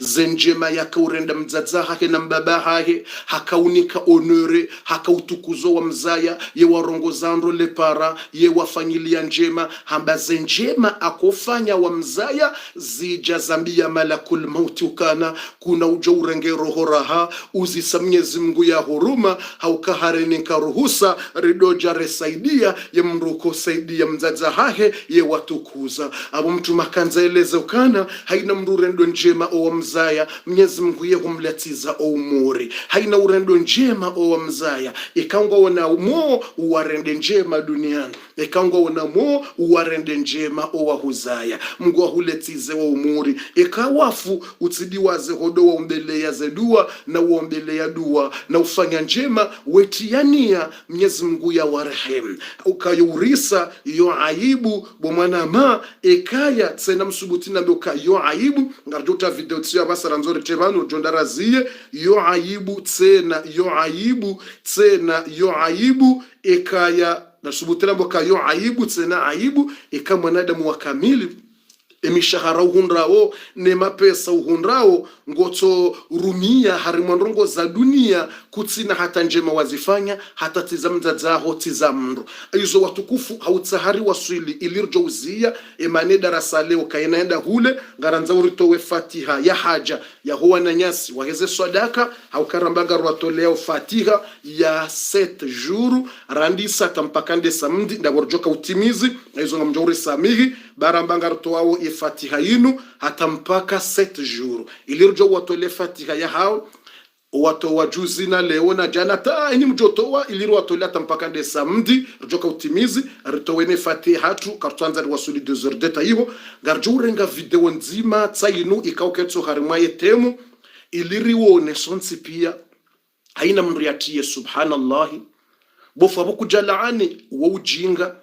zenjema yakaurenda mzaza hake na mbaba hake hakaunika honore hakautukuzo wa mzaya ye warongozando lepara ye wafanyilia njema hamba zenjema akofanya wa mzaya zija zambia malakul mauti ukana kuna uja urenge roho raha uzisa Mwenyezi Mungu ya huruma haukaharenika ruhusa ridoja resaidia ye mruko saidia mzaza hake ye watukuza abo mtu makanza eleze ukana haina mrurendo njema o mzaya Mwenyezi Mungu ye humletiza o umuri haina urendo njema o mzaya ikangwa wana mo uwarende njema duniani ikangwa wana mo uwarende njema o wahuzaya Mungu ahuletize o umuri ikawafu utsidiwaze hodo wa umbelea zedua na uombelea dua na ufanya njema wetiania Mwenyezi Mungu ya warehemu ukayurisa yo aibu bomwana ma ekaya tsena msubutina mboka yo aibu ngarjota video tsiya basara nzori tebano jondarazie yo aibu tsena yo aibu ekaya na subutina mboka yo aibu tsena aibu eka mwanadamu wa kamili emishahara uhundrao ne mapesa uhundrao ngoto rumia harimondrongo za dunia kutsina hata njema wazifanya hata tizamza zaho tizamndo izo watukufu hautsahari waswili ilirjouzia emane darasa leo kainaenda hule ngaranza uritowe fatiha ya haja ya huwa na nyasi waheze sadaka haukarambanga rwatolea fatiha ya 7 jours randisa tampakande samedi ndaborjoka utimizi izo ngamjori samihi barambanga rtoao fatiha yinu hata mpaka 7 jours ilirjo watole fatiha ya hao watu wajuzi na leo na jana ta ini mjotoa iliru watole hata mpaka de samedi rjoka utimizi rtowene fatiha tu kartwanza wasuli 2 heures deta hivo garjurenga video nzima tsainu ikauketso harimwaye temu iliriwone sonsi pia haina mriatie subhanallahi bofu abukujalaani wa ujinga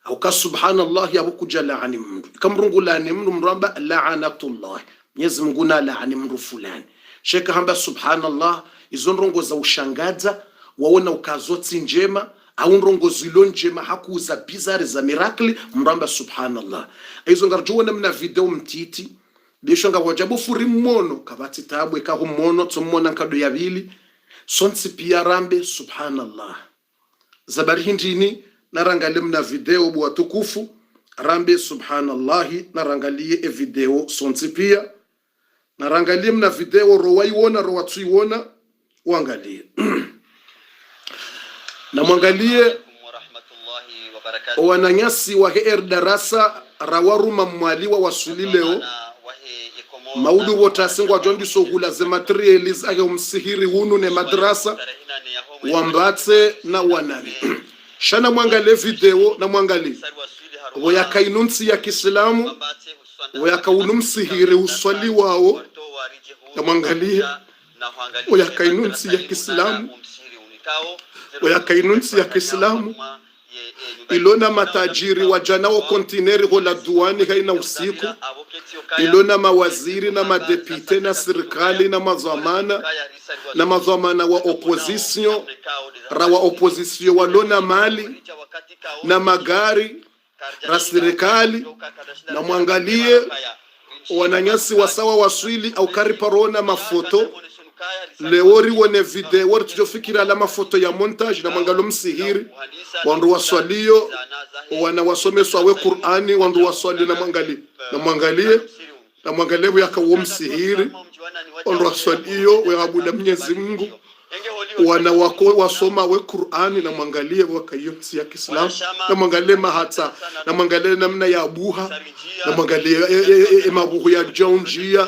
au subhanallah ya bukujalaani mndu kamrungu laani mndu mramba la'anatullah Mwenyezi Mungu na laani mndu fulani sheka hamba subhanallah izo ndongo za ushangaza waona ukazotsi njema au ndongo zilo njema hakuza bizarre za miracle mramba subhanallah izo ngarjuona mna video mtiti bisho ngawajabu furi mmono kabati tabwe ka humono tsumona nkado yabili sonsi pia rambe subhanallah zabari hindini narangalie mna video bwa tukufu rambe subhanallahi narangalie video sonsi pia narangalie mna video rowaiona rowatsuiona uangalie na mwangalie wananyasi wa her darasa rawaruma mwaliwa wasuli leo maudu wotasingwa jondi sohula ze materials ake umsihiri hunu ne madrasa wambatse na wanani shana mwangalie video na mwangalie woyaka inunsi ya Kiislamu woyaka unumsihiri uswali wao na mwangalie woyaka inunsi ya Kiislamu woyaka inunsi ya Kiislamu ilona matajiri wajanao kontineri hola duani haina usiku ilona mawaziri na madepite na serikali na mazamana wa opposition rawa opposition walona mali na magari ra serikali na mwangalie wananyasi wasawa waswili au kariparona mafoto leori wone video wori tujofikira la mafoto ya montage na mwangalo msihiri wandu waswalio wana wasomeswa we Qur'ani wandu waswali na mwangalie yaka msihiri wandu waswalio we abuda Mwenyezi Mungu wana wako wasoma we Qur'ani na mwangalie wakayonsi ya Kiislamu na mwangalie mahata na mwangalie namna ya abuha na mwangalie mabuhu ya jonjia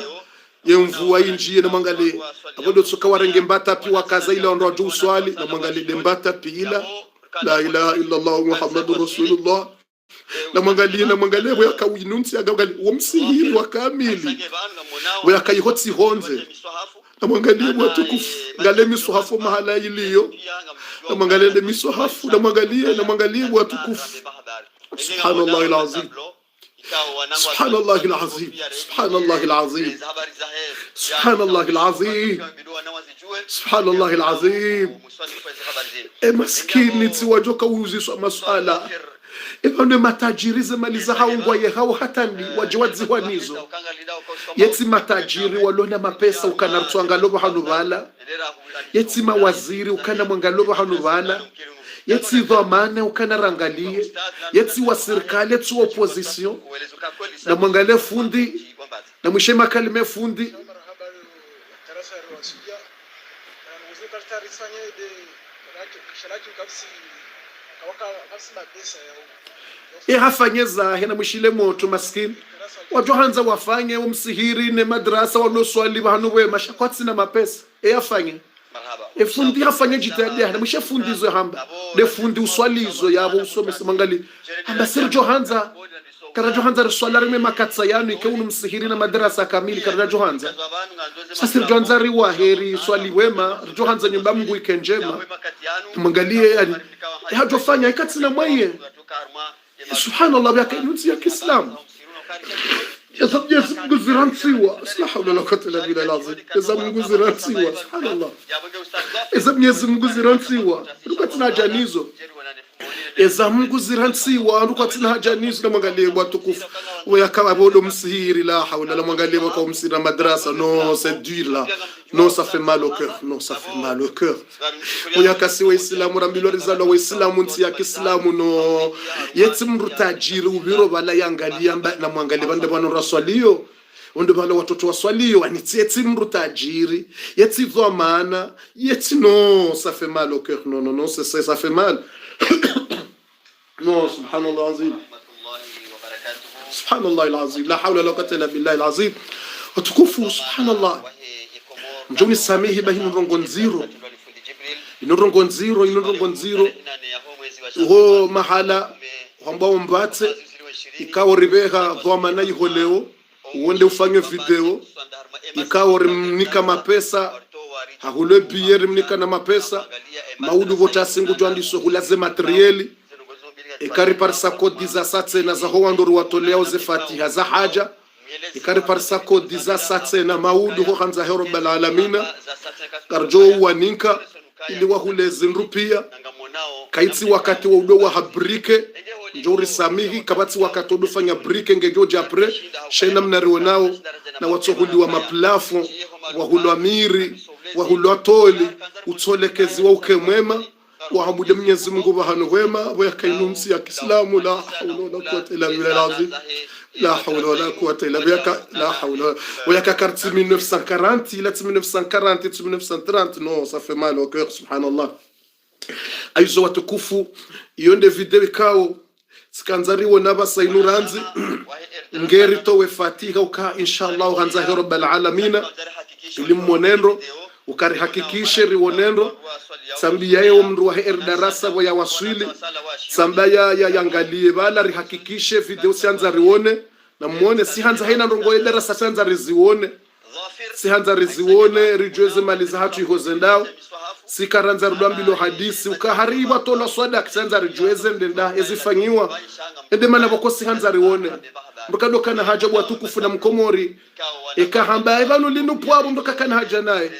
yemvua injie na mwangalie abodo tsoka warenge mbata pi wakaza ile ndo aju swali na mwangalie dembata pila la ilaha illa Allah Muhammadur Rasulullah na mwangalie we akawinunsi agagali womsihiri wa kamili we akayihotsi honze na mwangalie watukufu ngale misuhafu mahala iliyo na mwangalie misuhafu na mwangalie watukufu subhanallah alazim سبحان الله العظيم سبحان الله العظيم سبحان الله العظيم سبحان الله العظيم مسكين نتواجهك وزيس مسألة Ebane matajirize maliza haungwa ye hao hatandi wajiwadzi wanizo. Yeti matajiri walona mapesa ukana rtuangalobo hanubala. Yeti mawaziri ukana mwangalobo hanubala. Yeti dhamana ukana rangalie. Yeti wa serikali, yeti wa opposition. Na mwangale fundi. Na mwishe makalime fundi. Hafanye zahe na mwishile moto maskini. Watu hanza wafanye umsihiri ne madrasa waloswali bahanu we mashakwatsi na mapesa. Hafanye. Fundi hafanye jitahidi na mwishe fundi zo hamba. De fundi uswalizo yabo usome simangali. Hamba Sergio Hanza Karajo Hanza riswalari me makatsa yanu ike unu msihiri na madrasa kamili Karajo Hanza. Sergio Hanza riwa heri swali wema Sergio Hanza nyumba Mungu ikenjema. Mangalie yani hajofanya ikatsi na mwaye. Subhanallah ya kainunzi ya Kiislamu. Yazam nguzirantsiwa. La hawla wala quwwata illa billah alazim. Yazam nguzirantsiwa. Subhanallah. Yazam nguzirantsiwa. Rukatina janizo. Yazam nguzirantsiwa rukatina hajanizo na mwangalie watukufu. Wayakawa bodo msihiri la hawla la mwangalie kwa msira madrasa. Non, c'est dur là. Non, ça fait mal au cœur. Non, ça fait mal au cœur. Oyakasi wa Islamu rambiloriza wa Islamu nti ya Kiislamu no. Yeti mrutajiri ubiro bala yangalia na mwangalie bande bwana raswalio. Ondo bala watoto waswalio aniti yeti mrutajiri. Yeti dhamana. Yeti non, ça fait mal au cœur. Non, non, non, ça fait mal. Non, subhanallah azim. Subhanallah alazim. La hawla la quwwata illa billah alazim. Watukufu subhanallah. Njoni samehi bahi nrongonziro. Inonrongonziro. Ho mahala ambao mbate ikawa ribeha dhamana iholeo uende ufanye video ikawa rimnika mapesa hahule biyer rimnika na mapesa maudu vota singu jwandiso hulaze materieli ikari parsa kodi za satse na za hoandoro watoleo ze fatiha za haja ikari parsa kodi za satse na maudu ho khanza hero bal alamina karjo waninka ili wahuleze nrupia kaitsi wakati wa udo wa habrike njori samihi kabati wakati udufanya brike ngejoja apre shena mnariwe nao na watohuli wa maplafo wahulu amiri wahulu atoli utolekezi wa ukemwema wahamude Mwenyezi Mungu bahanu wema wakainumsi ya Kiislamu la hawla wala quwwata illa billah alazim la hawla wala quwwata illa billah la hawla wayaka carte 1940 ila 1940 1930 non ça fait mal au cœur subhanallah. Aizo watukufu yonde video ikao sikanzariwo nabasa inuranzi ngeri towe fatiha uka inshallah hanza rabbal alamin limonendo ukarihakikishe riwonendo sambi yayo mndu wa darasa ya waswili samba ya yangalie bala rihakikishe video sianza rione na muone si hanza haina ndongo darasa sianza rizione si hanza rizione rijweze maliza hatu ihozendao si karanza rudambilo hadisi ukahariba tola swada kisanza rijweze ndenda ezifanyiwa ende mana bako si hanza rione mbukado kana haja watukufu na mkomori ekahamba ebanu linu pwabo mbuka kana haja naye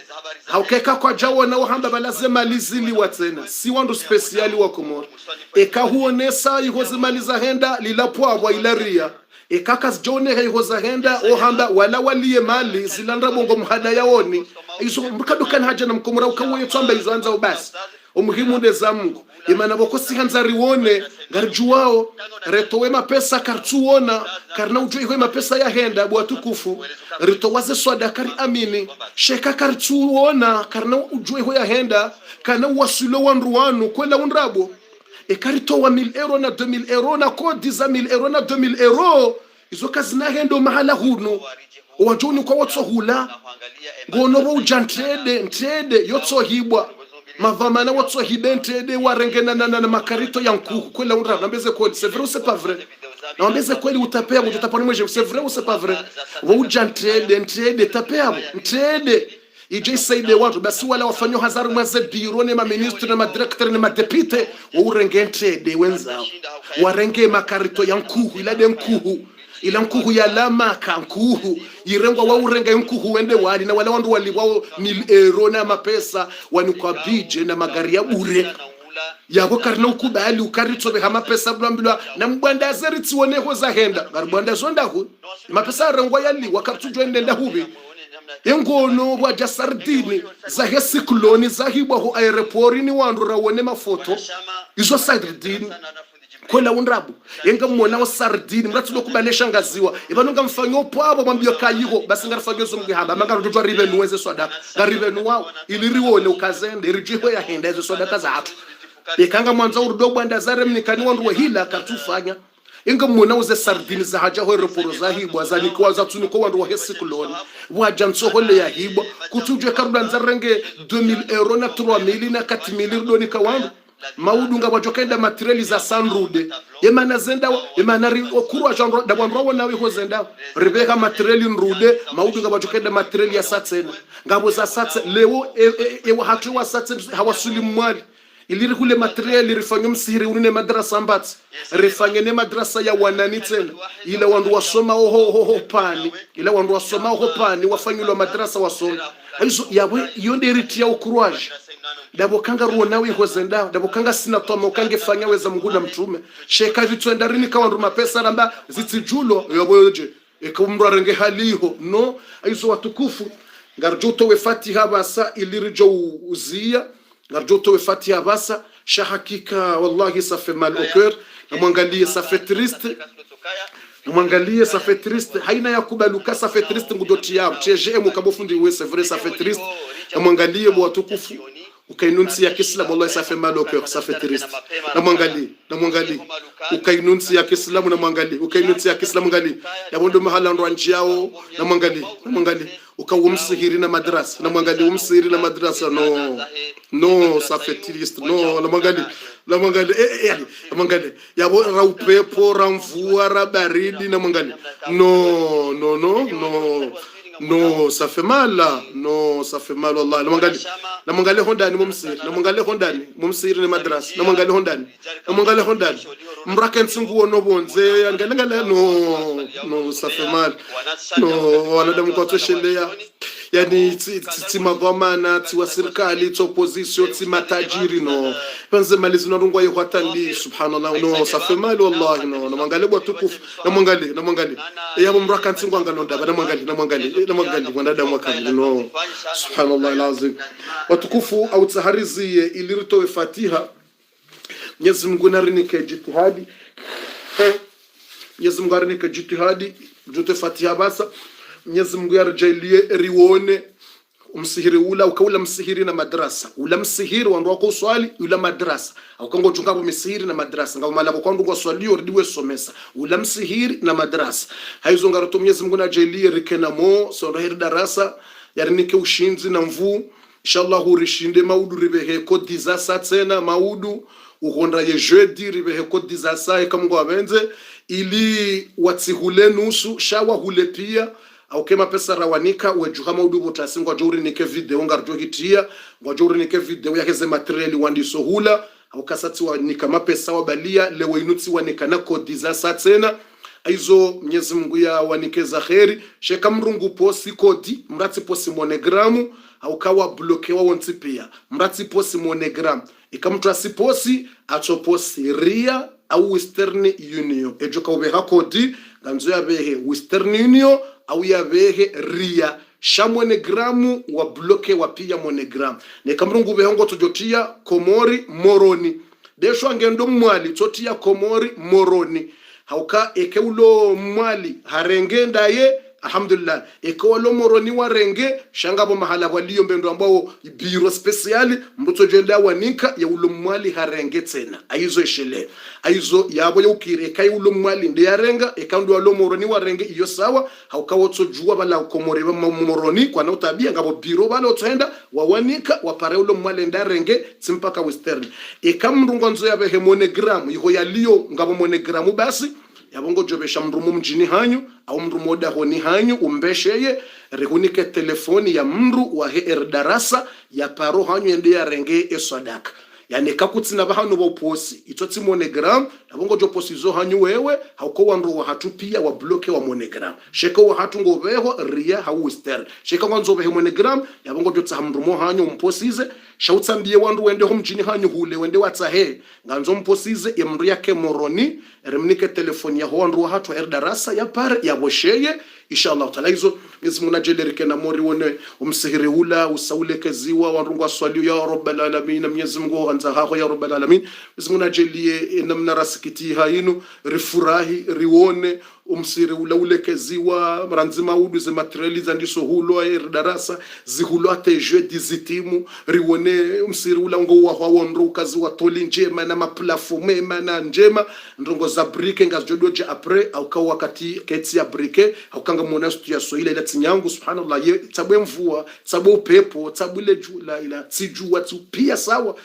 haukeka kwa jawo na wahamba balazema lizili watena si wandu speciali wa komori ekahuonesa ihozimaliza henda lilapwabo ilaria ekakas jone hihoza henda ohamba wala waliye mali zilanda bongo mhada yaoni izo mbukado kana haja na mkomora ukawe tsamba izanza ubasi umuhimu ndeza Mungu imana boko sihanza riwone ngarjuwao retowe mapesa kartuona karna ujwe mapesa ya henda bwatukufu ritowaze swada kari amini sheka kartuona karna ujwe ya henda kana wasulo wanruanu kwela unrabo ekaritowa 1000 euro na 2000 euro na kodi za 1000 euro na 2000 euro izo kazi na hendo mahala huno wajoni kwa wotso hula ngono bo ujantede yotso hibwa mavamana wotso hibentede warengena na makarito ya nkuku kwela unra nambeze kweli c'est vrai ou c'est pas vrai nambeze kweli utapea utapani mweje c'est vrai ou c'est pas vrai wo ujantede tapea ntede ije saide watu basi wala wafanyo hazaru mwaze biro ne ma ministre ne ma directeur ne ma député wo urengentede wenzao warenge makarito ya nkuku ila de nkuku ila nkuhu ya lama kankuhu irengwa wa urenga nkuhu wende wali na wala wandu wali wao 1000 euro na mapesa wani kwa bije na magari ya bure yabo karna ukubali ukaritsobe hama pesa blambilwa na mbwanda zeritsi woneho za henda ngarbwanda zonda hu mapesa rangwa yali wakatujwe ndenda hubi yengono bwa jasardini za hesikloni za hibwa ho airport ni wandu rawone mafoto izo sardini kwela unrabu yenga mwana wa sardini mratu dokubalesha ngaziwa ibanonga mfanyo pwabo mwambio kayiho basi ngarafagyo zomge haba mangaro tutwa rive nuweze swadaka ngarive nuwao iliriwone ukazende irijihwe ya henda ezo swadaka za hatu ekanga mwanza urudogwa ndazare mnikani wandu wa hila katufanya inga mwana uze sardini za haja ho reporo za hibwa za nikwa za tuniko wandu wa hesikloni waja nsohole ya hibwa kutujwe karula nzarenge 2000 euro na 3000 na 4000 doni kawandu maudu nga wajokenda materiali za sanrude yemana zenda yemana kurwa janro da bwamro nawe ho zenda rebeka materiali nrude maudu nga wajokenda materiali ya satsen ngabo za satsen leo ewa hatu wa satsen hawasuli mwali iliri kule materiali rifanywe msihiri unine madrasa mbati rifanywe madrasa ya wanani tena ila wandu wasoma ho pani ila wandu wasoma ho pani wafanywe madrasa wasoma hizo yawe yonde ritia ukruaje dabo kanga ruonawe ho zenda dabo kanga sina toma ukange fanya weza Mungu na mtume sheka vitwenda rini kwa wandu mapesa namba zitijulo yaboje ekumrwa renge haliho no hizo watukufu ngarjuto we fatiha basa ilirijo uzia ngarjuto we fatiha basa shahakika wallahi ça fait mal au cœur na mwangalie ça fait triste mwangalie ça fait triste haina yakubaluka ça fait triste ngudoti yao cheje mukabofundi we c'est vrai ça fait triste na mwangalie watukufu ukainunsi ya Kiislamu wallahi ça fait mal au cœur ça fait triste na mwangalie ukainunsi ya Kiislamu na mwangalie ukainunsi ya Kiislamu ngali yabondo mahala ndo anjiao na mwangalie ukawumsihiri na madrasa na mwangalie umsihiri na madrasa no ça fait triste no na mwangalie yabo ra upepo ra mvua ra baridi na mwangalie no ça fait mal là no ça fait mal wallahi na mwangalie hondani mumsiri na madrasa na mwangalie hondani mraka nsingu wono bonze angala no ça fait mal no wanadamu kwa toshelea yani timagomana tiwa serikali ti opposition ti matajiri no panze malizi no rungwa yo hatandi subhanallah no ça fait mal wallahi no na mwangalie watukufu na mwangalie yabo mraka nsingu angalo ndaba na mwangalie wanadamu wakati no subhanallah alazim watukufu au taharizie iliritoe fatiha Mwenyezi Mungu narinike jitihadi jote fatiha basa Mwenyezi Mungu yarjalie riwone umsihiri ukaula msihiri na madrasa ula msihiri wandu wako swali ula madrasa aukango chungapo msihiri na madrasa ngabo malabo kwandu kwa swali oridiwe somesa ula msihiri na madrasa haizo ngaroto Mwenyezi Mungu najalie rikenamo sondoheri darasa yarinike ushinzi na mvu inshallah urishinde maudu ribehe kodi za satena maudu ukonda ye jeudi ribehe kodi za saa kamgo abenze ili watsihule nusu shawa hule pia au kema pesa rawanika wejuha maudu botasi ngwa jori nike video ngarjo hitia ngwa jori nike video yakeze materiali wandi sohula au kasati wanika mapesa wabalia lewe inutsi wanika na kodi za satena aizo Mwenyezi Mungu ya wanikeza kheri sheka mrungu posi kodi mrati posi monogramu au kawa blokewa wonti pia mrati posi monogram ikamtu asiposi achoposi ria au Western Union ejoka ubeha kodi ganzo ya behe Western Union au ya behe ria shamonogramu wa bloke wa pia monogram ne kamrungu behongo tujotia Komori Moroni desho ngendo mwali totia Komori Moroni hauka ekeulo mwali harengenda ye alhamdulillah ekeulo Moroni warenge shangabo mahala waliyo mbendo ambao biro speciali mbuto jenda wanika ya ulo mwali harenge tena aizo eshele aizo yabo yukire kai ulo mwali ndi yarenga ekando ulo Moroni warenge iyo sawa hauka wotso juwa bala Komori ba Moroni kwa na utabia ngabo biro bala otenda wawanika wapare ulo mwali ndarenge tsimpaka Western ekamrungo nzo yabe monogram iho yaliyo ngabo monogram basi yabongo jobesha mrumu mjini hanyu au mrumu oda honi hanyu umbesheye rehunike telefoni ya mru wa darasa ya paro hanyu ende ya renge eswadaka yani kakutsina bahano ba uposi itotsi monogram nabongo jo posi zo hanyu wewe hauko wandu wa hatu pia wa bloke wa monogram sheka wa hatu ngo beho ria hauster sheka wanzo beho monogram yabongo jo tsahamrumo hanyu mposize shautsambiye wandu wende ho mjini hanyu hule wende watsahe nganzo mposize yamru yake moroni remnike telefoni ya wandu wa hatu darasa ya pare ya bosheye inshallah taala hizo nizimuna jelerike na mori wone umsihiri ula usaule keziwa warungu aswali ya rabbal alamin Mwenyezi Mungu anza hako ya rabbal alamin nizimuna jelie namna rasikiti hainu rifurahi riwone umsiri ula ule keziwa maranzima udu ze materiali za ndiso hulo ya darasa zihulo ate jeu dizitimu riwone umsiri ula ngo wa wonro kaziwa toli njema na maplafume na njema ndongo za brike ngajodoje apres au kwa wakati keti ya brike au kanga mona stu ya soile ila tinyangu subhanallah ye tabwe mvua tabwe upepo tabwe le jula ila tijua tu pia sawa.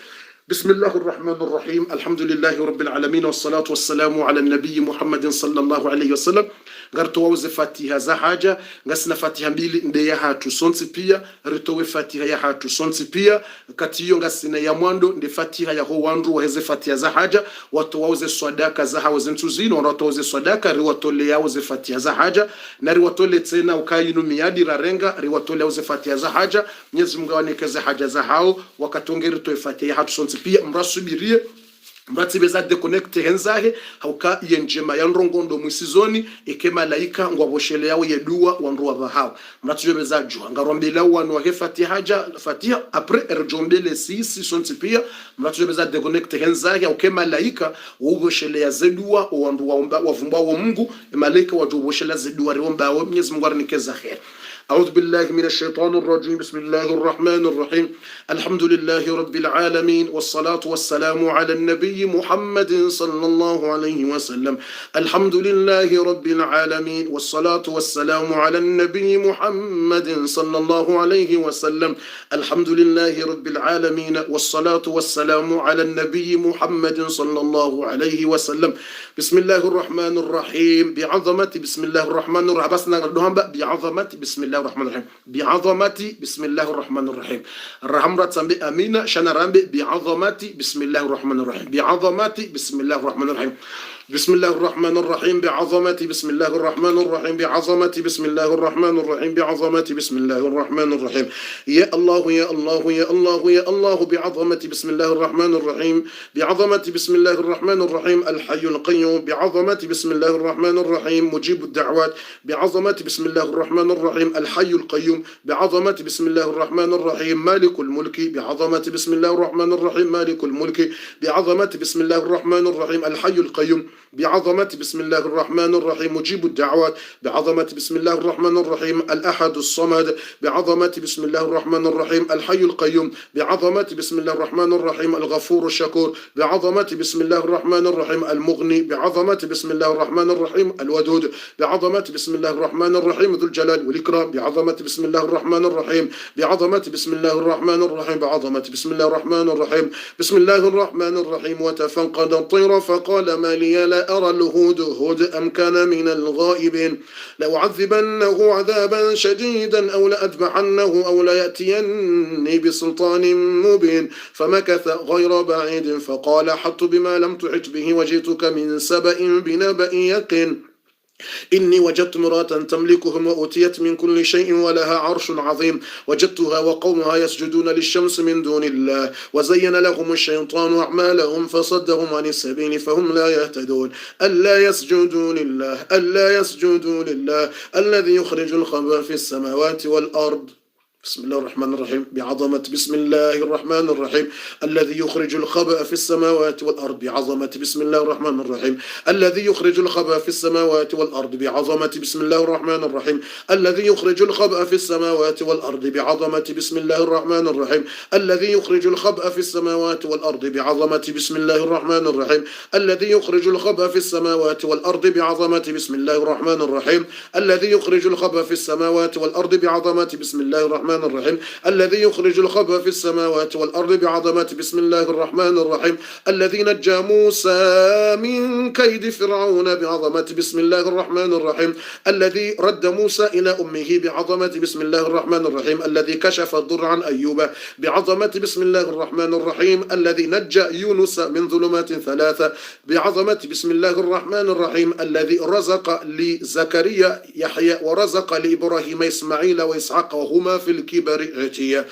بسم الله الرحمن الرحيم الحمد لله رب العالمين والصلاة والسلام على النبي محمد صلى الله عليه وسلم ngarto wauze fatiha za haja ngasina fatiha mbili nde ya hatu sonsi pia ritowe fatiha ya hatu sonsi pia kati hiyo ngasina ya mwando nde fatiha ya ho wandu waheze fatiha za haja watu wauze swadaka za hawaze ntuzino watu wauze swadaka riwatole yauze fatiha za haja na riwatole tena ukayinu miadi rarenga riwatole yauze fatiha za haja Mwenyezi Mungu awanikeze haja za hao wakatongeri ritowe fatiha ya hatu sonsi pia mrasubirie mrati beza deconnecte henzahe hauka yenjema ya nrongondo mwisizoni ike malaika ngwaboshele yao yedua wandu wa hao mrati beza jua ngarombela wanu wa fatiha apres erjombele sisi sonti pia mrati beza deconnecte henzahe hauke malaika uboshele ya zedua wandu wa vumba wa Mungu malaika wajuboshele zedua riomba wa Mwenyezi Mungu arnikeza khair. أعوذ بالله من الشيطان الرجيم بسم الله الرحمن الرحيم الحمد لله رب العالمين والصلاة والسلام على النبي محمد صلى الله عليه وسلم الحمد لله رب العالمين والصلاة والسلام على النبي محمد صلى الله عليه وسلم الحمد لله رب العالمين والصلاة والسلام على النبي محمد صلى الله عليه وسلم بسم الله الرحمن الرحيم بعظمة بسم الله الرحمن الرحيم بس نقولهم بعظمة بسم الله الرحمن الرحيم بعظمة بسم الله الرحمن الرحيم الرحمن رتسمي أمينة شنا رامبي بعظمة بسم الله الرحمن الرحيم بعظمة بسم الله الرحمن الرحيم بسم الله الرحمن الرحيم بعظمة بسم الله الرحمن الرحيم بعظمة بسم الله الرحمن الرحيم بعظمة بسم الله الرحمن الرحيم يا الله يا الله يا الله يا الله بعظمة بسم الله الرحمن الرحيم بعظمة بسم الله الرحمن الرحيم الحي القيوم بعظمة بسم الله الرحمن الرحيم مجيب الدعوات بعظمة بسم الله الرحمن الرحيم الحي القيوم بعظمة بسم الله الرحمن الرحيم مالك الملك بعظمة بسم الله الرحمن الرحيم مالك الملك بعظمة بسم الله الرحمن الرحيم الحي القيوم بعظمة بسم الله الرحمن الرحيم مجيب الدعوات بعظمة بسم الله الرحمن الرحيم الأحد الصمد بعظمة بسم الله الرحمن الرحيم الحي القيوم بعظمة بسم الله الرحمن الرحيم الغفور الشكور بعظمة بسم الله الرحمن الرحيم المغني بعظمة بسم الله الرحمن الرحيم الودود بعظمة بسم الله الرحمن الرحيم ذو الجلال والإكرام بعظمة بسم الله الرحمن الرحيم بعظمة بسم الله الرحمن الرحيم بعظمة بسم الله الرحمن الرحيم بسم الله الرحمن الرحيم وتفقد الطير فقال ما لي لا أرى الهدهد أم كان من الغائبين لأعذبنه عذابا شديدا أو لأذبحنه أو ليأتيني بسلطان مبين فمكث غير بعيد فقال حط بما لم تحط به وجئتك من سبأ بنبأ يقين إني وجدت امرأة تملكهم وأوتيت من كل شيء ولها عرش عظيم وجدتها وقومها يسجدون للشمس من دون الله وزين لهم الشيطان أعمالهم فصدهم عن السبيل فهم لا يهتدون ألا يسجدوا لله الذي يخرج الخبأ في السماوات والأرض بسم الله الرحمن الرحيم بعظمة بسم الله الرحمن الرحيم الذي يخرج الخبأ في السماوات والأرض بعظمة بسم الله الرحمن الرحيم الذي يخرج الخبأ في السماوات والأرض بعظمة بسم الله الرحمن الرحيم الذي يخرج الخبأ في السماوات والأرض بعظمة بسم الله الرحمن الرحيم الذي يخرج الخبأ في السماوات والأرض بعظمة بسم الله الرحمن الرحيم الذي يخرج الخبأ في السماوات والأرض بعظمة بسم الله الرحمن الرحيم الذي يخرج الخبأ في السماوات والأرض بعظمة بسم الله الرحمن الرحمن الرحيم الذي يخرج الخبأ في السماوات والأرض بعظمة بسم الله الرحمن الرحيم الذي نجى موسى من كيد فرعون بعظمة بسم الله الرحمن الرحيم الذي رد موسى إلى أمه بعظمة بسم الله الرحمن الرحيم الذي كشف الضر عن أيوب بعظمة بسم الله الرحمن الرحيم الذي نجى يونس من ظلمات ثلاثة بعظمة بسم الله الرحمن الرحيم الذي رزق لزكريا يحيى ورزق لإبراهيم إسماعيل وإسحاق وهما في الكبر عتيا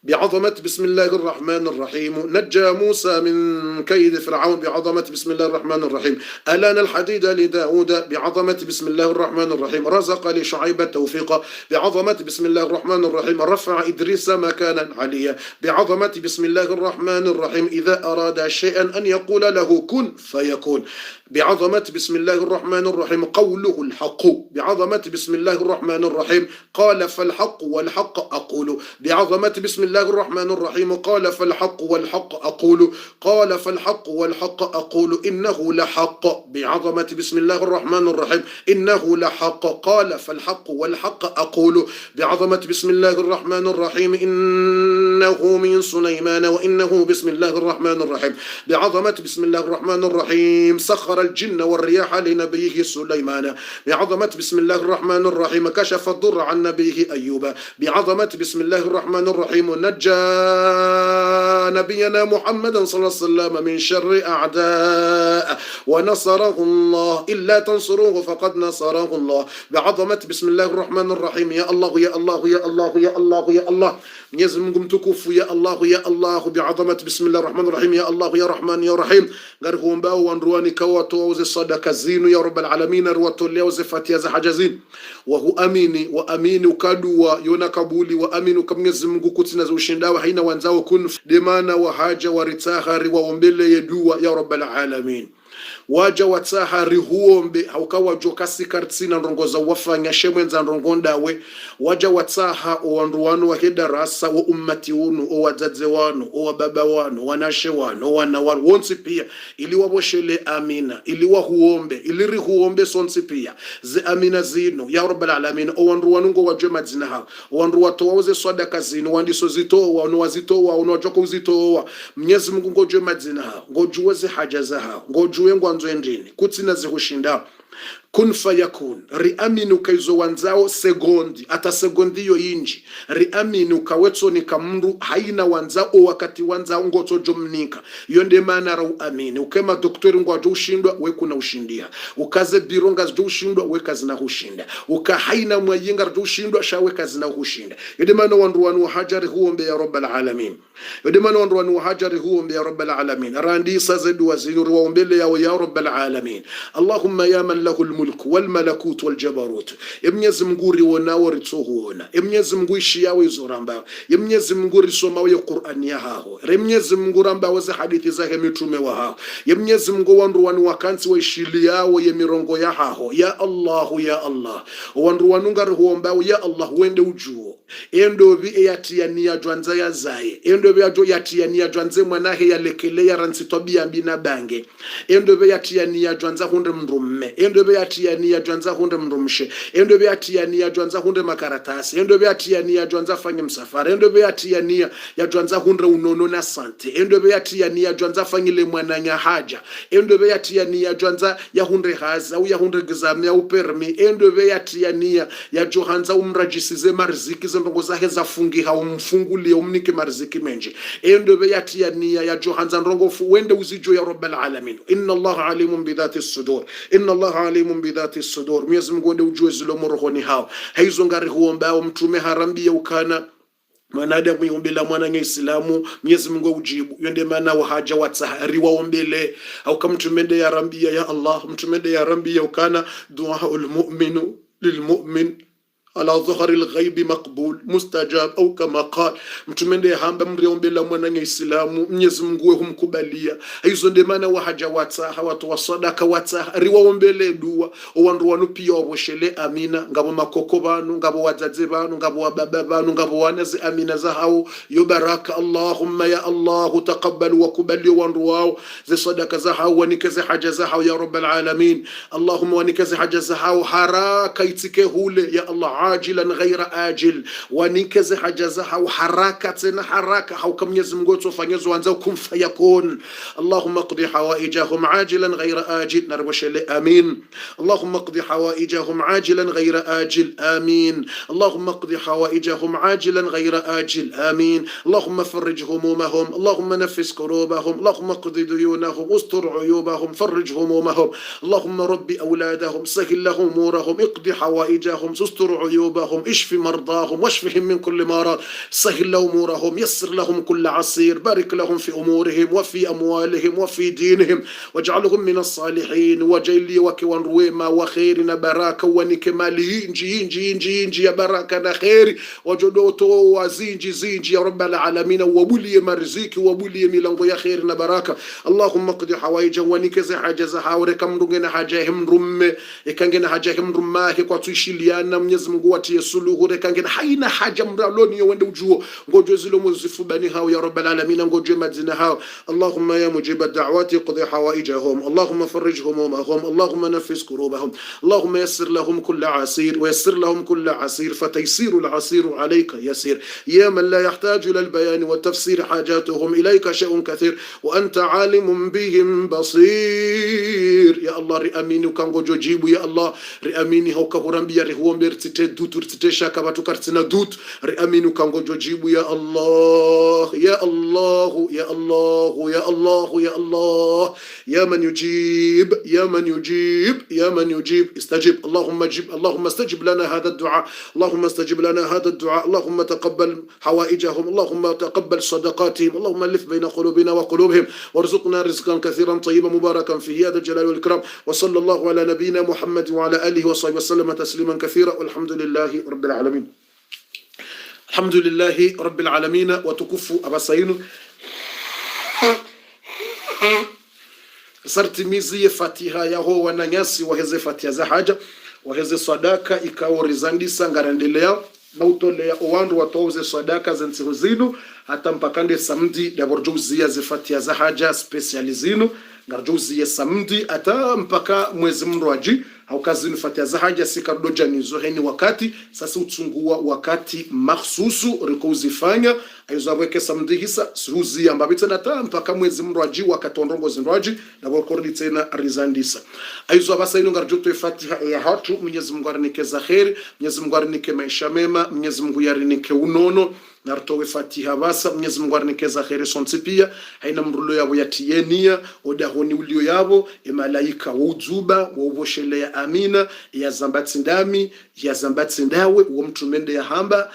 بعظمة بسم الله الرحمن الرحيم نجى موسى من كيد فرعون بعظمة بسم الله الرحمن الرحيم ألان الحديد لداود بعظمة بسم الله الرحمن الرحيم رزق لشعيب التوفيق بعظمة بسم الله الرحمن الرحيم رفع إدريس مكانا عليا بعظمة بسم الله الرحمن الرحيم إذا أراد شيئا أن يقول له كن فيكون بعظمة بسم الله الرحمن الرحيم قوله الحق بعظمة بسم الله الرحمن الرحيم قال فالحق والحق أقول بعظمة بسم الله الرحمن الرحيم قال فالحق والحق أقول قال فالحق والحق أقول إنه لحق بعظمة بسم الله الرحمن الرحيم إنه لحق قال فالحق والحق أقول بعظمة بسم الله الرحمن الرحيم إنه من سليمان وإنه بسم الله الرحمن الرحيم بعظمة بسم الله الرحمن الرحيم سخر الجن والرياح لنبيه سليمان بعظمة بسم الله الرحمن الرحيم كشف الضر عن نبيه أيوب بعظمة بسم الله الرحمن الرحيم نجى نبينا محمد صلى الله عليه وسلم من شر أعداء ونصره الله إلا تنصروه فقد نصره الله بعظمة بسم الله الرحمن الرحيم يا الله يا الله يا الله يا الله يا الله Mwenyezi Mungu mtukufu ya Allah bi'adhamat bismillahir rahmanir rahim ya Allah ya Rahman ya Rahim ngari huombao wanruani kawatoa uze sadaka zinu ya rabbal alamin ruwatolea uze fatia za haja zinu wa huamini wa amini ukadua yona kabuli wa aminu kwa Mwenyezi Mungu kutina za ushindawa haina wanzao kun demana wa haja wa ritahari wa ombele yedua ya rabbal alamin waja watahari huombe haukawa jokasi kartsina ndongoza wafanya shemwenza ndongondawe waja wataha owanduwanu wa hedarasa wa ummati unu o wadzadze wanu o wababa wanu wanashe wanu o wana wanu wonsi pia ili waboshele amina ili wahuombe ili rihuombe sonsi pia ze amina zino ya rabbal alamin o wanduwanu ngo wajwe madzina hao o wandu watoa uze sadaka zino wandiso zitoa wanu wazitoa unawajoko uzitoa Mwenyezi Mungu ngo jwe madzina hao ngo juweze haja za hao ngo juwe ngwanzo endini kutsina zihushinda kun fayakun riaminu kaizo wanzao segondi ata segondi yo inji riaminu kawetso ni kamndu haina wanzao wakati wanzao ngoto jomnika yonde maana ra uamini ukema doktori ngo ajushindwa we kuna ushindia ukaze bironga ajushindwa we kazi na hushinda uka haina mwayinga ajushindwa shawe kazi na hushinda yonde maana wandu hajari huombe ya rabbal alamin yonde maana wandu hajari huombe ya rabbal alamin randi sazedu wazinu waombele ya rabbal alamin Allahumma ya man lahu الملك والملكوت والجبروت Mwenyezi Mungu rionao ritsohuona Mwenyezi Mungu ishi yawe izoramba Mwenyezi Mungu risomawe Qur'ani ya hao Mwenyezi Mungu ramba waze hadithi zake mitume wa hao Mwenyezi Mungu wandu wanu wakansi wa ishili yao ye mirongo ya hao ya Allah wandu wanunga rihuombao ya Allah wende ujuo endo vi eyatiania jwanza ya zae endo vi ajo yatiania jwanze mwanahe ya lekele ya ransitobia mbina bange endo vi yatiania jwanza hunde mrumme endo vi yatiania jwanza hunde mrumshe endo vi yatiania jwanza hunde makaratasi endo vi yatiania jwanza fanye msafara endo vi yatiania ya jwanza hunde unono na sante endo vi yatiania jwanza fanyile mwananya haja endo vi yatiania jwanza ya hunde haza au ya hunde gizami ya upermi endo vi yatiania ya johanza umrajisize marziki ndongo zake zafungiha umfungulie umnike marziki menji endo be yatiania ya johanza ndongo wende uzijo ya rabbal alamin inna Allah alimun bidhati as-sudur inna Allah alimun bidhati as-sudur Mwenyezi Mungu wende ujue zilo morohoni hao haizo ngari huombao mtume harambia ukana mwanadamu yombela mwana Islamu Mwenyezi Mungu ujibu yonde maana wa haja watahari waombele au kama mtumende ya rambia ya Allah mtumende ya rambia ukana duaul mu'minu lilmu'min ala dhuhril ghaibi maqbul mustajab au kama qala mtumende hamba mriombela mwana Islamu Mwenyezi Mungu humkubalia hizo ndio maana wa haja wataha watu wa sadaka wataha riwaombele dua owandu wanu pia waboshele amina ngabo makoko banu ngabo wadzadze banu ngabo wababa banu ngabo wanazi amina za hao yo baraka Allahumma ya Allah taqabbal wa kubali wandu wao za sadaka za hao wanikaze haja za hao ya rabbal alamin Allahumma wanikaze haja za hao haraka itike hule ya Allah ajilan ghaira ajil, wanikeze haja zao haraka tena haraka, hauka Mwenyezi Mungu tufanyeze anza kumfa yakun. Allahumma qdi hawaijahum ajilan ghaira ajil, narwashele amin. Allahumma qdi hawaijahum ajilan ghaira ajil, amin. Allahumma qdi hawaijahum ajilan ghaira ajil, amin. Allahumma farrij humumahum, Allahumma nafis kurubahum, Allahumma qdi duyunahum, ustur uyubahum, farrij humumahum. Allahumma rabbi awladahum, sahil lahum umurahum, اقضي حوائجهم، استر عيوبهم، اشف مرضاهم واشفهم من كل مرض، سهل لهم امورهم، يسر لهم كل عسير، بارك لهم في امورهم وفي اموالهم وفي دينهم، واجعلهم من الصالحين، وجيلي وكوان رويما وخيرنا براكه ونكمالي انجي انجي انجي انجي يا براكه خير وجدوتو وزينجي زينجي يا رب العالمين، وبولي مرزيك وبولي ميلانغو يا خيرنا براكه. اللهم اقضي حوائجهم ونكز حاجزها وركم رغنا حاجهم رم ikangena haja mrumahi kwa tuishiliana. Mwenyezi Mungu watie suluhu rekangena haina haja mraloni wende ujuo ngojo zilo muzifu bani hao ya rabbal alamin, ngojo madina hao. Allahumma ya mujiba da'wati qdi hawaijahum, Allahumma farrij humumahum, Allahumma nafis kurubahum, Allahumma yassir lahum kull asir wa yassir lahum kull asir fataysiru al-asir alayka yasir ya man la yahtaju ila al-bayan wa tafsir hajatuhum ilayka shay'un kathir wa anta alimun bihim basir. Ya Allah riamini ukangojo jibu ya Allah, riamini haukakurambia rihuombe rtite dutu rtite shaka watu kartina dutu, riamini ukangojo jibu ya Allah ya Allah ya Allah ya Allah ya Allah ya man yujib ya man yujib ya man yujib istajib. Allahumma jib, Allahumma istajib lana hadha ad-du'a, Allahumma istajib lana hadha ad-du'a, Allahumma taqabbal hawaijahum, Allahumma taqabbal sadaqatihim, Allahumma alif bayna qulubina wa qulubihim warzuqna rizqan kathiran tayyiban mubarakan fi hadha al-jalal wal ikram. Wa sallallahu ala nabiyyina Muhammad wa ala alihi wa sahbihi wa sallama tasliman kathira walhamdulillahi rabbil alamin. Alhamdulillahi rabbil alamin. Watukufu abasainu sartimizi Fatiha yaho wananyasi waheze Fatiha za haja waheze sadaka ikaorizandisa ngarandelea na utolea owandu watoze sadaka zensihuzinu hata mpakande samdi daborjuzia Fatiha za haja specializinu ngarjuzia samdi hata mpaka mwezi mroaji haukazini Fatiha za haja sikarudoja nizoheni wakati sasa utungua wakati mahsusu rikuzifanya ayuzaweke samdi hisa suzi ambabitsa nata mpaka mwezi mroaji wakatondongo zinroaji na bokordi tena rizandisa ayuzabasa ino ngarjoto Fatiha ya hatu. Mwenyezi Mungu arinike kheri, Mwenyezi Mungu arinike maisha mema, Mwenyezi Mungu yarinike unono nartowe Fatiha basa. Mwenyezi Mungu arinike kheri sonse pia haina mrulo yabo yatienia odahoni ulio yabo malaika wuzuba woboshelea amina ya zambati ndami ya zambati ndawe wo mtumende ya hamba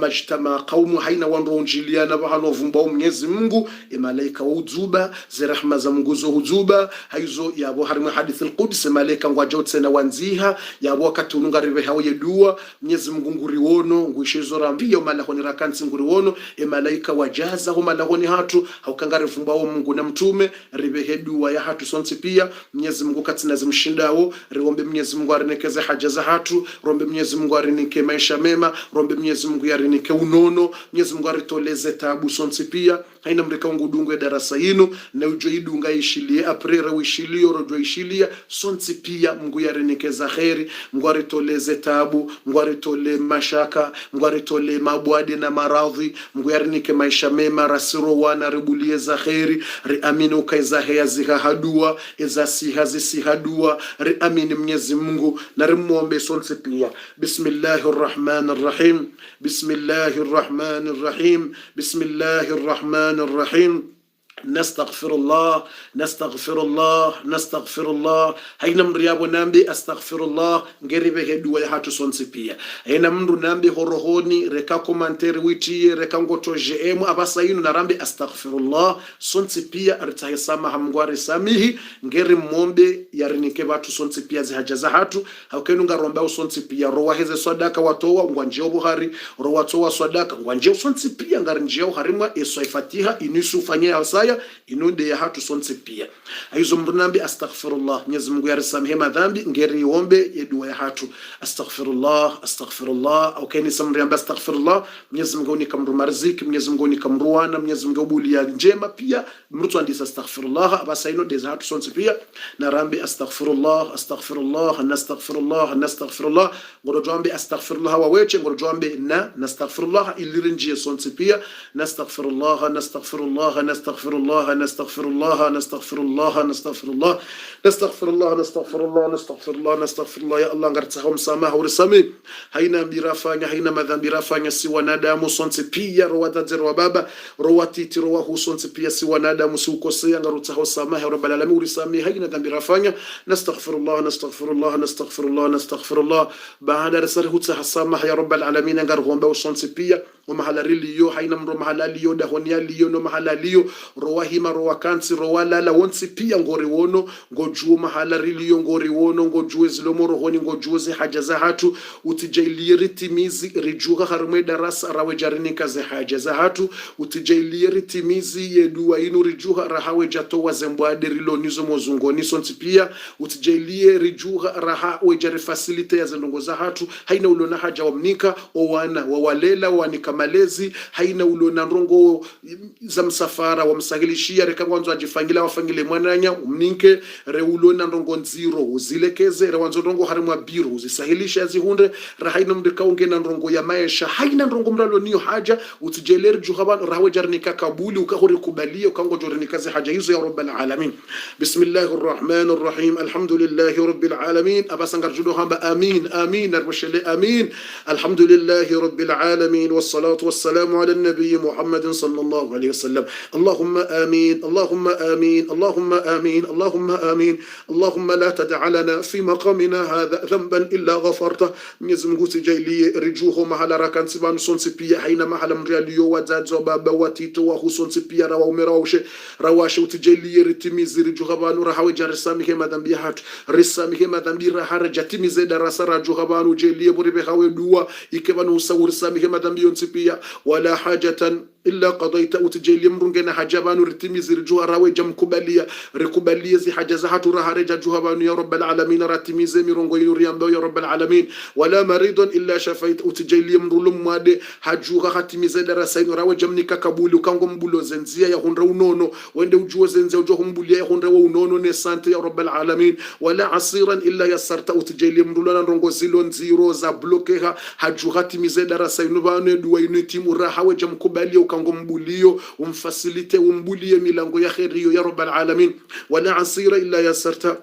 majtama qaumu haina wanronjiliana bahano vumbao Mwenyezi Mungu malaika wuzuba zirahma za Mungu zo huzuba haizo yabo harima hadith al-Quds malaika ngwajo tsena wanziha yabo wakati unungarive hawo yedua Mwenyezi Mungu nguriwono nguishizo rambiyo malahoni rakansi nguriwono malaika wajaza ho malahoni hatu haukangari vumbao Mungu na mtume ribehe dua ya hatu sonsi pia. Mwenyezi Mungu katina zimshindawo riombe Mwenyezi Mungu arinekeze haja za hatu, rombe Mwenyezi Mungu arinike maisha mema, rombe Mwenyezi Mungu yarinike unono, Mwenyezi Mungu aritoleze tabu sonsi pia. Haina mrika ungu dungwe darasa yinu na ujo idunga ishilie aprera wishilie rojo ishilia sonsi pia. Mungu yarinekeza kheri, Mungu aritoleze tabu, Mungu aritole mashaka, Mungu aritole mabwade na maradhi, Mungu yarinike maisha mema rasiro wana ribulie za kheri. Riamini ukaiza hea ziha hadua eza siha zisihadua riamini Mwenyezi Mungu na rimuombe sonse pia. Bismillahirrahmanirrahim, Bismillahirrahmanirrahim, Bismillahirrahmanirrahim. Nastaghfirullah, nastaghfirullah, nastaghfirullah. Haina mriabo nambi astaghfirullah ngeribe hedua ya hatu sonse pia. Haina mndu nambi horohoni reka komanteri witiye reka ngoto GM abasa inu narambi astaghfirullah sonse pia aritahesama hamgwari samihi ngeri mombe yarinike batu sonse pia zihajaza hatu haukenu ngaromba sonse pia rowa heze sadaka watowa ngwanjeo Buhari rowa towa sadaka ngwanjeo sonse pia ngarinjeo harimwa eswa Fatiha inisu fanya yasai haya inonde ya hatu sonse pia aizo mrunambi astaghfirullah Mwenyezi Mungu yarisamehe madhambi ngeri iombe ya dua ya hatu astaghfirullah astaghfirullah au kaini samri amba astaghfirullah Mwenyezi Mungu ni kamru marziki Mwenyezi Mungu ni kamruana Mwenyezi Mungu bulia njema pia mrutu andisa astaghfirullah basa inonde za hatu sonse pia na rambi astaghfirullah astaghfirullah nastaghfirullah nastaghfirullah ngorojombe astaghfirullah waweche ngorojombe nastaghfirullah ilirinjie sonse pia nastaghfirullah nastaghfirullah nastaghfirullah nastaghfirullah nastaghfirullah nastaghfirullah nastaghfirullah nastaghfirullah nastaghfirullah nastaghfirullah ya Allah ngartaho msamaha urisami haina birafanya haina madhambi rafanya si wanadamu sonse pia rowadadze baba rowatiti rowahu sonse pia si wanadamu si ukosea ngarutaho samaha rabbal alamin urisami haina dhambi rafanya nastaghfirullah nastaghfirullah nastaghfirullah nastaghfirullah baada rasari hutsa samaha ya rabbal alamin ngarhomba sonse pia mahalariliyo haina mro mahalaliyo dahonialiyo no mahalaliyo rowahima rowakansi rowalala wonsi pia ngori wono ngojuo mahalariliyo ngori wono ngojuo zilomo rohoni ngojuo zi haja za hatu utijailie ritimizi rijuka harumwe darasa rawe jarinika ze haja za hatu utijailie ritimizi yedua inu rijuka rahawe jato wa zembwade rilo nizo mozungoni sonsi pia utijailie rijuka rahawe jari facilite ya zendongo za hatu haina ulona haja wamnika owana wawalela wanika malezi haina ulona rongo za msafara wa msahilishia reka mwanzo ajifangila wafangile mwananya umninke re ulona rongo nziro uzilekeze re wanzo rongo harimwa biro uzisahilisha zihunde rahaina mdika ungena rongo ya maisha haina rongo mralo niyo haja utijeleri juhaban rahawe jarnika kabuli ukahuri kubalia ukango jorinikazi haja hizo ya rabbal alamin bismillahir rahmanir rahim alhamdulillahi rabbil alamin abasangar judo hamba amin amin arwashele amin alhamdulillahi rabbil alamin والصلاة والسلام على النبي محمد صلى الله عليه وسلم اللهم آمين اللهم آمين اللهم آمين اللهم آمين اللهم لا تدع لنا في مقامنا هذا ذنبا إلا غفرته نزم غوتي جايلي رجوه محل راكان سبان سون سبيا حين محل مرياليو وزاد زبابا وتيتو وهو سون سبيا روا ومراوش رواش وتجايلي رتميز رجوه بانو رحاوي جارسامي كما ذنبي هات رسامي كما ذنبي رحار جاتميز دراسة رجوه بانو جايلي بريبي خاوي دوا يكبانو سور سامي كما ذنبي ينسبيا ولا حاجة إلا قضيت أوتجيل يمرون حجبان رتميز رجوها راوي جم كبالية ركبالية زي حجزها رها رجع جوهبان يا رب العالمين رتميز ميرون غيوريان يا رب العالمين ولا مريض إلا شفيت أوتجيل يمرون ماد حجوها ختميز درسين راوي جمني كقبول وكانهم بلو زنزيا يهون رونونو وين وجوه زنزيا وجوهم بليا يهون رونونو نسانت يا رب العالمين ولا عصيرا إلا يسرت أوتجيل يمرون رونغو زيلون زيرو زبلوكها حجوها ختميز درسين بانو دوين تيم راها وجم كبالية mbulio umfasilite umbulie milango ya kheri ya rabbal alamin wala asira illa yasarta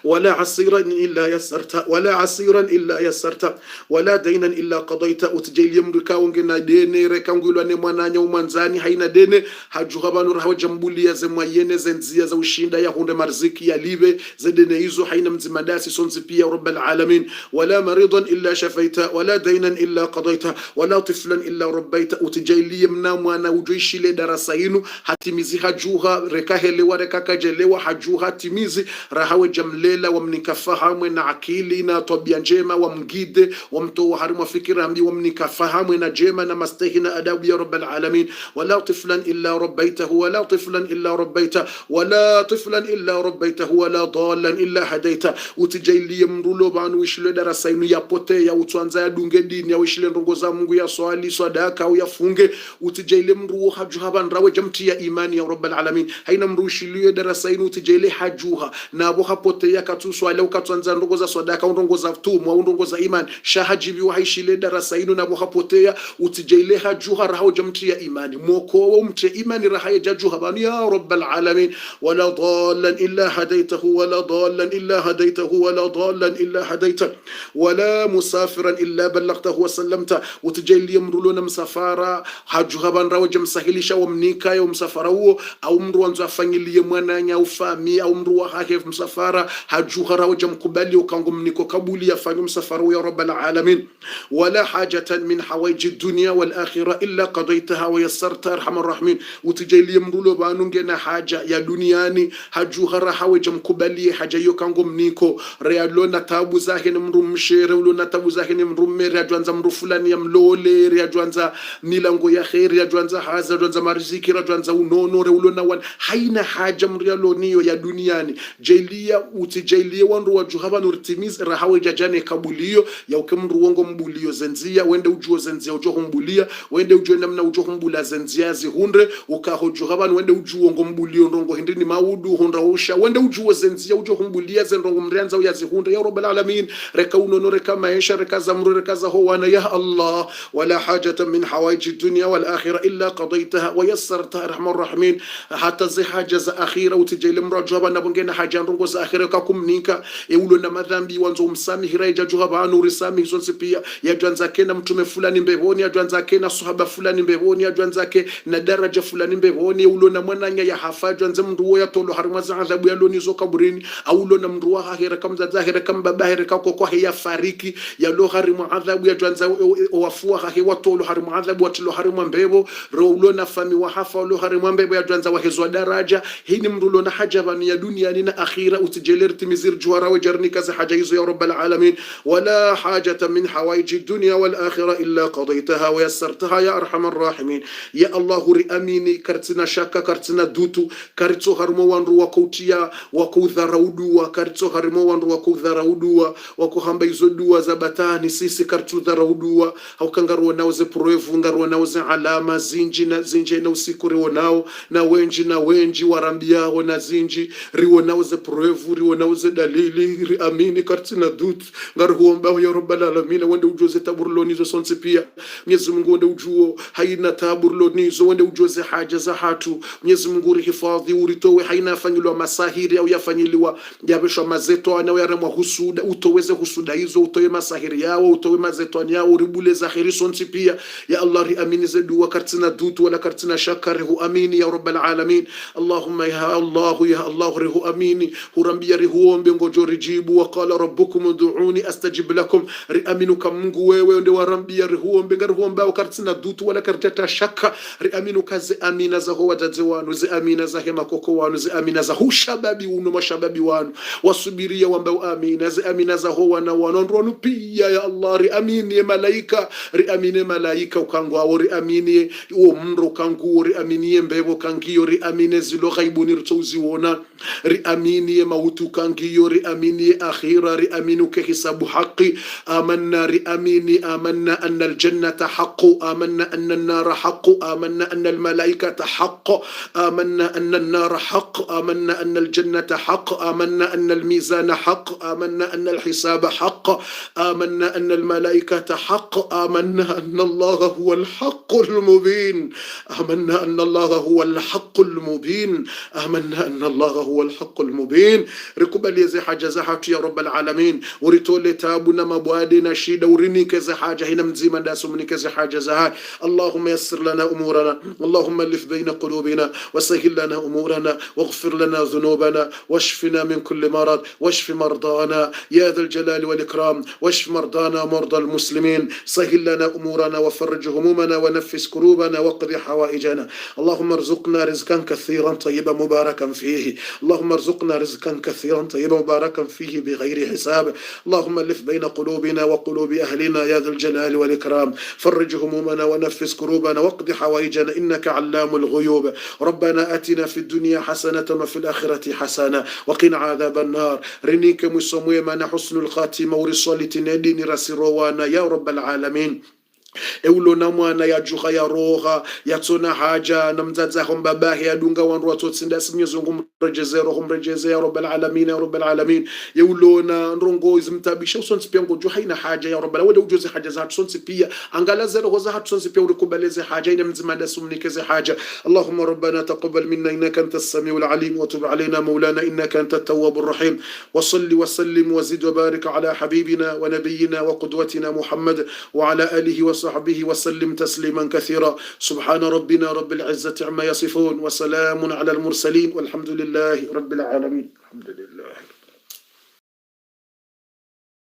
ولا عسيرا إلا يسرت ولا عسيرا إلا يسرت ولا دينا إلا قضيت وتجيل يمركا ونجنا ديني ركانغولو أن مانانيا ومانزاني هينا ديني حجوغبانو رهو جنبوليا زمايين زنزيا زوشيندا يهون مرزيكي يليبي زدنا يزو حين مزمداسي سنسبيا رب العالمين ولا مريضا إلا شفيت ولا دينا إلا قضيت ولا طفلا إلا ربيت وتجيل يمنا وانا وجيشي لدرسينو هاتميزي حجوها ركاهلي وركاكجلي وحجوها تميزي رهو mlela wamnikafahamu na akili na tabia njema wamgide wamtoa harimu fikira ambi wamnikafahamu na jema na mastahi na adabu ya rabbal alamin wala tiflan illa rabbaytahu wala tiflan illa rabbayta wala tiflan illa rabbaytahu wala dalan illa hadaita utijailie mrulo banu ishile darasa inu ya pote ya utuanza ya dunge dini ya ishile ndongo za Mungu ya swali sadaka au yafunge utijailie mruo hajuha rawe jamti ya imani ya rabbal alamin haina mruo ishile darasa inu utijailie hajuha na abo hapote ya katuswa leo katwanza ndongo za sadaka ndongo za tumu au ndongo za iman shahajibi wa haishile darasa inu na hapotea utijaile hajuha raho jamti ya imani moko wa mte imani raha jajuha bani ya rabbal alamin wala dallan illa hadaytahu wala dallan illa hadaytahu wala dallan illa hadayta wala musafiran illa ballaghtahu wa sallamta utijaile yamruluna msafara hajuha ban raho jamsahilisha wa mnika ya msafara huo au mru wanzo afanyilie mwananya ufami au mru wa hahe msafara hajuhara wajamkubali ukango mniko kabuli yafanyo msafaru ya rabbal alamin wala hajatan min hawaiji dunya wal akhirah illa qadaytaha wa yassarta arhamar rahimin utijalie mrulo banunge na haja ya duniani hajuhara hawajamkubali haja yo kango mniko realo na tabu zake ni mrumshere ulo na tabu zake ni mrummere adwanza mru fulani ya mlole adwanza milango ya khairi adwanza haza adwanza mariziki adwanza unono ulo na wan haina haja mrialo niyo ya duniani jailia utijailie wandu wajuhaba nurtimiz rahawe jajane kabulio ya ukemru wongo mbulio zenzia wende ujuo zenzia ujuo mbulia wende ujuo namna ujuo mbula zenzia zihundre ukahojuhaba wende ujuo ngo mbulio ndongo hindini maudu honda usha wende ujuo zenzia ujuo mbulia zendongo mrianza uyazihundre ya rabbal alamin reka unono reka maisha reka zamru reka zahowana ya Allah wala hajata min hawaiji dunya wal akhirah illa qadaytaha wa yassarta arhamar rahimin hata zi haja za akhira utijaile mrajuhaba nabongena haja ndongo za akhira kakumnika ulo na madhambi wanzo umsamihira ijajuhaba anurisami zonse pia yadwanza kena mtume fulani mbevoni yadwanza kena sahaba fulani mbevoni yadwanza ke na daraja fulani mbevoni ulo na mwananya ya hafaja nze mnduo ya tolo harima za adhabu yaloni zo kaburini au ulo na mnduo hahira kamza zahira kambabahira kako kwa ya fariki ya lo harima adhabu yadwanza wafua hahi watolo harima adhabu watolo harima mbevo ro ulo na fami wa hafa ulo harima mbevo yadwanza wahezwa daraja hini mrulo na haja bani ya dunia nina akhira utijeler timizir juara wajarni kaza haja hizo ya rabbal alamin wala hajata min hawaiji dunya wal akhirah illa qadaytaha wa yassartaha ya arhamar rahimin ya Allah riamini kartina shaka kartina dutu karitso harmo wandu wakautia wakudharaudu karitso harmo wandu wakudharaudu wakuhamba hizo dua za batani sisi kartu dharaudu haukangarwa nauze proevu ngarwa nauze alama zinji na usiku riwo nao na wenji warambia na zinji riwo nauze proevu riwo nauze dalili riamini kartina dutu ngarhuomba ya rabbal alamin wende ujuze taburlonizo sonse pia Mwenyezi Mungu wende ujuo haina taburlonizo wende ujuze haja za hatu Mwenyezi Mungu rihifadhi uritowe haina afanyilwa masahiri au yafanyiliwa yabeshwa mazeto na yaremwa husuda utoweze husuda hizo utowe masahiri yao utowe mazeto yao uribule zahiri sonse pia ya Allah riaminize dua kartina dutu wala kartina shakari hu amini ya rabbal alamin Allahumma ya Allah rihu amini hurambia rihuombe ngojo rijibu wa qala rabbukum ud'uni astajib lakum riaminuka Mungu wewe ndio warambia rihuombe ngaruomba wakartina dutu wala kartata shaka riaminuka ze amina za ho wadaze wanu ze amina za hema koko wanu ze amina za hushababi uno mashababi wanu wasubiria wamba amina ze amina za ho wana wanu pia ya Allah riamini malaika ukango au riamini uo mro kangu riamini mbebo kangio riamini zilo ghaibuni rtouziona riamini mautu kangio riamini akhira riaminuka hisabu haqi آمنا أن الجنة حق آمنا أن النار حق آمنا أن الملائكة حق آمنا أن النار حق آمنا أن الجنة حق آمنا أن الميزان حق آمنا أن الحساب حق آمنا أن الملائكة حق آمنا أن الله هو الحق المبين آمنا أن الله هو الحق المبين آمنا أن الله هو الحق المبين ركب لي زي حاجة زحات يا رب العالمين وريتولي تابنا مبوادي نشيد وريني كذا حاجة هنا مزيما داسو مني كذا حاجة زهاي اللهم يسر لنا أمورنا اللهم ألف بين قلوبنا وسهل لنا أمورنا واغفر لنا ذنوبنا واشفنا من كل مرض واشف مرضانا يا ذا الجلال والإكرام واشف مرضانا مرضى المسلمين سهل لنا أمورنا وفرج همومنا ونفس كروبنا واقضي حوائجنا اللهم ارزقنا رزقا كثيرا طيبا مباركا فيه اللهم ارزقنا رزقا كثيرا طيبا مباركا فيه بغير حساب اللهم ألف بين قلوبنا وقلوب أهلنا يا ذا الجلال والإكرام فرج همومنا ونفس كروبنا واقض حوائجنا إنك علام الغيوب ربنا أتنا في الدنيا حسنة وفي الآخرة حسنة وقنا عذاب النار رنيك مسموية من حسن الخاتمة ورسالة ندين رسروانا يا رب العالمين eulo na mwana ya juha ya roha ya tsona haja na mzaza hombabahi ya dunga wanru watotsinda simnyezungu mrejeze ya rabbal alamin eulo na ndrongo izimtabisha usonsi pia ngojo haina haja ya rabbal wada ujoze haja za hatusonsi pia angala zero hoza hatusonsi pia urikubaleze haja ina mzimada sumnikeze haja Allahumma rabbana taqabbal minna innaka antas samiul alim wa tub alayna maulana innaka antat tawwabur rahim wa salli wa sallim wa zid wa barik ala habibina wa nabiyyina wa qudwatina Muhammad wa ala alihi wa صحبه وسلم تسليما كثيرا سبحان ربنا رب العزة عما يصفون وسلام على المرسلين والحمد لله رب العالمين الحمد لله